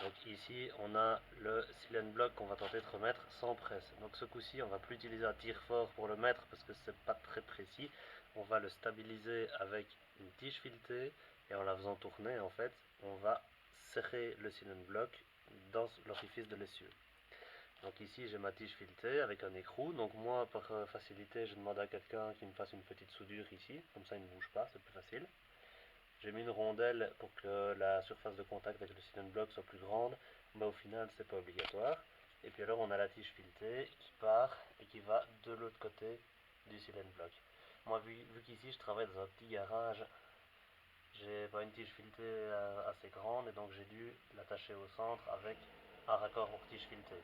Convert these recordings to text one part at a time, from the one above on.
Donc ici on a le silane block qu'on va tenter de remettre sans presse. Donc ce coup-ci on va plus utiliser un tire fort pour le mettre parce que c'est pas très précis. On va le stabiliser avec une tige filetée et en la faisant tourner en fait on va serrer le silane block dans l'orifice de l'essieu. Donc ici j'ai ma tige filetée avec un écrou. Donc moi pour faciliter je demande à quelqu'un qui me fasse une petite soudure ici. Comme ça il ne bouge pas, c'est plus facile. J'ai mis une rondelle pour que la surface de contact avec le silane block soit plus grande, mais au final c'est pas obligatoire. Et puis alors on a la tige filetée qui part et qui va de l'autre côté du silane block. Moi vu qu'ici je travaille dans un petit garage, j'ai pas une tige filetée assez grande et donc j'ai dû l'attacher au centre avec un raccord pour tige filetée.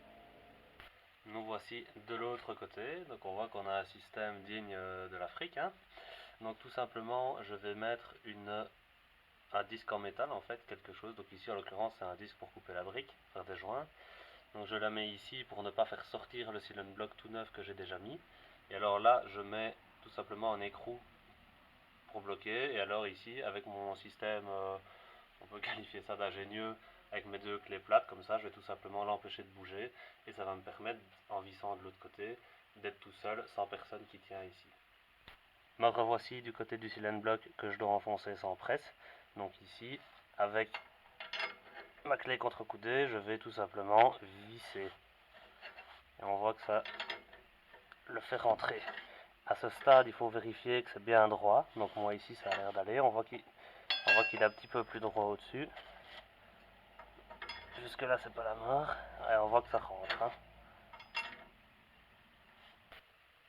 Nous voici de l'autre côté, donc on voit qu'on a un système digne de l'Afrique. Donc tout simplement je vais mettre un disque en métal en fait, quelque chose. Donc ici en l'occurrence c'est un disque pour couper la brique, faire des joints. Donc je la mets ici pour ne pas faire sortir le silane block tout neuf que j'ai déjà mis. Et alors là je mets tout simplement un écrou pour bloquer. Et alors ici avec mon système, on peut qualifier ça d'ingénieux, avec mes deux clés plates comme ça, je vais tout simplement l'empêcher de bouger. Et ça va me permettre, en vissant de l'autre côté, d'être tout seul sans personne qui tient ici. Me revoici du côté du silane block que je dois enfoncer sans presse. Donc ici, avec ma clé contrecoudée, je vais tout simplement visser. Et on voit que ça le fait rentrer. À ce stade, il faut vérifier que c'est bien droit. Donc moi ici, ça a l'air d'aller. On voit qu'il est un petit peu plus droit au-dessus. Jusque là, c'est pas la mort. Et on voit que ça rentre.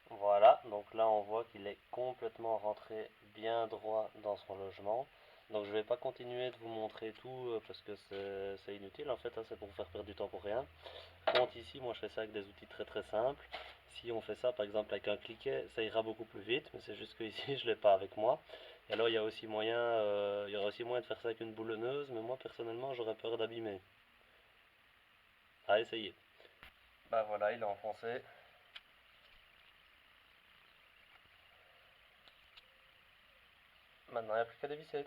Voilà, donc là on voit qu'il est complètement rentré bien droit dans son logement. Donc je vais pas continuer de vous montrer tout parce que c'est inutile en fait, c'est pour vous faire perdre du temps pour rien. Par contre ici, moi je fais ça avec des outils très très simples. Si on fait ça par exemple avec un cliquet, ça ira beaucoup plus vite, mais c'est juste que ici je l'ai pas avec moi. Et alors il y a aussi moyen, il y aura aussi moyen de faire ça avec une boulonneuse, mais moi personnellement j'aurais peur d'abîmer. À essayer. Bah voilà, il est enfoncé. Maintenant il n'y a plus qu'à dévisser.